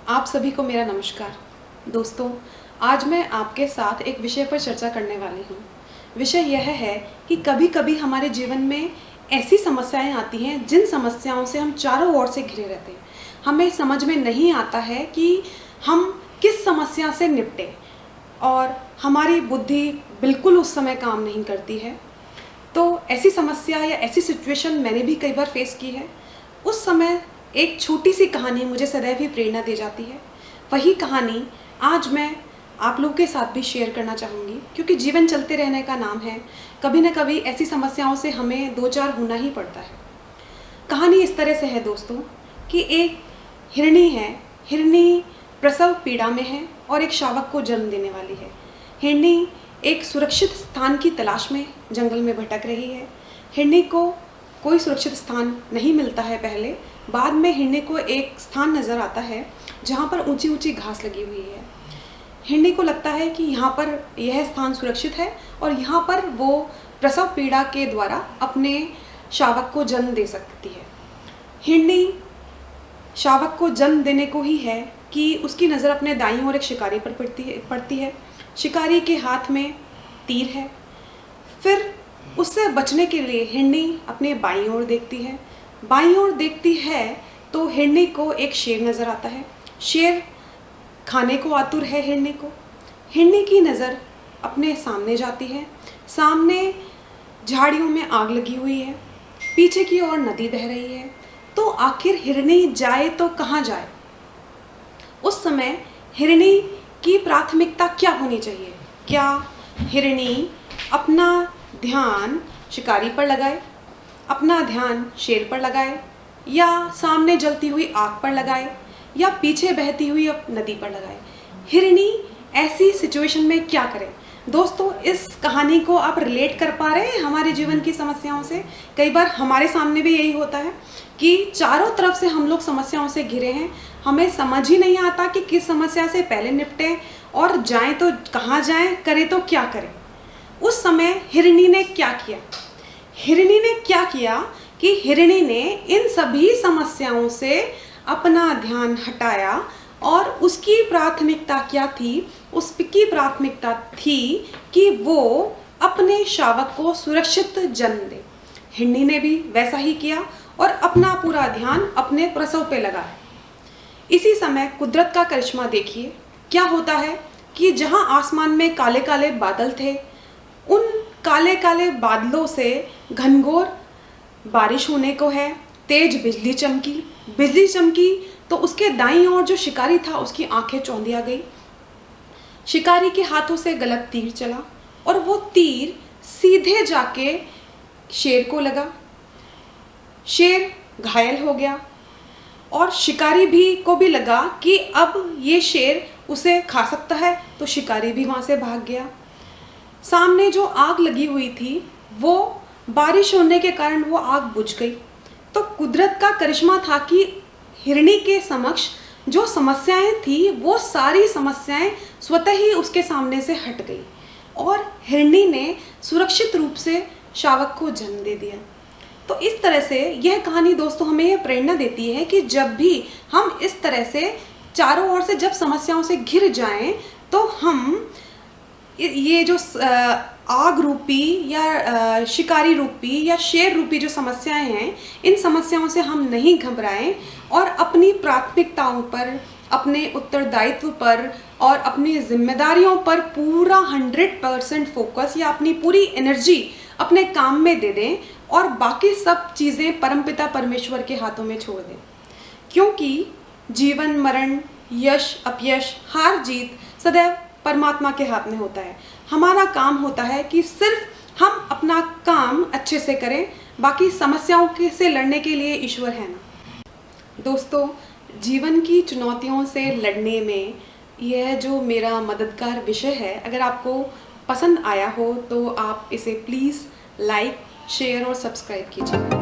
आप सभी को मेरा नमस्कार। दोस्तों, आज मैं आपके साथ एक विषय पर चर्चा करने वाली हूँ। विषय यह है कि कभी कभी हमारे जीवन में ऐसी समस्याएं आती हैं जिन समस्याओं से हम चारों ओर से घिरे रहते हैं। हमें समझ में नहीं आता है कि हम किस समस्या से निपटें और हमारी बुद्धि बिल्कुल उस समय काम नहीं करती है। तो ऐसी समस्या या ऐसी सिचुएशन मैंने भी कई बार फेस की है। उस समय एक छोटी सी कहानी मुझे सदैव ही प्रेरणा दे जाती है। वही कहानी आज मैं आप लोगों के साथ भी शेयर करना चाहूँगी, क्योंकि जीवन चलते रहने का नाम है। कभी न कभी ऐसी समस्याओं से हमें दो चार होना ही पड़ता है। कहानी इस तरह से है दोस्तों कि एक हिरनी है। हिरनी प्रसव पीड़ा में है और एक शावक को जन्म देने वाली है। हिरनी एक सुरक्षित स्थान की तलाश में जंगल में भटक रही है। हिरनी को कोई सुरक्षित स्थान नहीं मिलता है पहले। बाद में हिरनी को एक स्थान नज़र आता है जहाँ पर ऊंची ऊंची घास लगी हुई है। हिरनी को लगता है कि यहाँ पर यह स्थान सुरक्षित है और यहाँ पर वो प्रसव पीड़ा के द्वारा अपने शावक को जन्म दे सकती है। हिरनी शावक को जन्म देने को ही है कि उसकी नज़र अपने दाईं ओर एक शिकारी पर पड़ती है। शिकारी के हाथ में तीर है। फिर उससे बचने के लिए हिरनी अपने बाईं ओर देखती है। बाईं ओर देखती है तो हिरनी को एक शेर नज़र आता है। शेर खाने को आतुर है हिरनी को। हिरनी की नज़र अपने सामने जाती है। सामने झाड़ियों में आग लगी हुई है। पीछे की ओर नदी बह रही है। तो आखिर हिरनी जाए तो कहाँ जाए? उस समय हिरनी की प्राथमिकता क्या होनी चाहिए? क्या हिरनी अपना ध्यान शिकारी पर लगाए, अपना ध्यान शेर पर लगाए, या सामने जलती हुई आग पर लगाए, या पीछे बहती हुई नदी पर लगाए? हिरनी ऐसी सिचुएशन में क्या करे? दोस्तों, इस कहानी को आप रिलेट कर पा रहे हैं हमारे जीवन की समस्याओं से? कई बार हमारे सामने भी यही होता है कि चारों तरफ से हम लोग समस्याओं से घिरे हैं। हमें समझ ही नहीं आता कि किस समस्या से पहले निपटें और जाएं तो कहाँ जाएं, करें तो क्या करें। उस समय हिरनी ने क्या किया? हिरनी ने क्या किया कि हिरनी ने इन सभी समस्याओं से अपना ध्यान हटाया और उसकी प्राथमिकता क्या थी? उसकी प्राथमिकता थी कि वो अपने शावक को सुरक्षित जन्म दे। हिरनी ने भी वैसा ही किया और अपना पूरा ध्यान अपने प्रसव पे लगाया। इसी समय कुदरत का करिश्मा देखिए क्या होता है कि जहां आसमान में काले काले बादल थे, उन काले काले बादलों से घनघोर बारिश होने को है। तेज बिजली चमकी तो उसके दाईं ओर जो शिकारी था उसकी आंखें चौंधिया गई। शिकारी के हाथों से गलत तीर चला और वो तीर सीधे जाके शेर को लगा। शेर घायल हो गया और शिकारी को भी लगा कि अब ये शेर उसे खा सकता है, तो शिकारी भी वहाँ से भाग गया। सामने जो आग लगी हुई थी वो बारिश होने के कारण वो आग बुझ गई। तो कुदरत का करिश्मा था कि हिरनी के समक्ष जो समस्याएं थी वो सारी समस्याएं स्वतः ही उसके सामने से हट गई और हिरनी ने सुरक्षित रूप से शावक को जन्म दे दिया। तो इस तरह से यह कहानी दोस्तों हमें यह प्रेरणा देती है कि जब भी हम इस तरह से चारों ओर से जब समस्याओं से घिर जाएं तो हम ये जो आग रूपी या शिकारी रूपी या शेर रूपी जो समस्याएं हैं, इन समस्याओं से हम नहीं घबराएं और अपनी प्राथमिकताओं पर, अपने उत्तरदायित्व पर और अपनी जिम्मेदारियों पर पूरा 100% फोकस या अपनी पूरी एनर्जी अपने काम में दे दें और बाकी सब चीज़ें परमपिता परमेश्वर के हाथों में छोड़ दें। क्योंकि जीवन मरण, यश अपयश, हार जीत सदैव परमात्मा के हाथ में होता है। हमारा काम होता है कि सिर्फ हम अपना काम अच्छे से करें, बाकी समस्याओं से लड़ने के लिए ईश्वर है ना। दोस्तों, जीवन की चुनौतियों से लड़ने में यह जो मेरा मददगार विषय है, अगर आपको पसंद आया हो तो आप इसे प्लीज़ लाइक, शेयर और सब्सक्राइब कीजिए।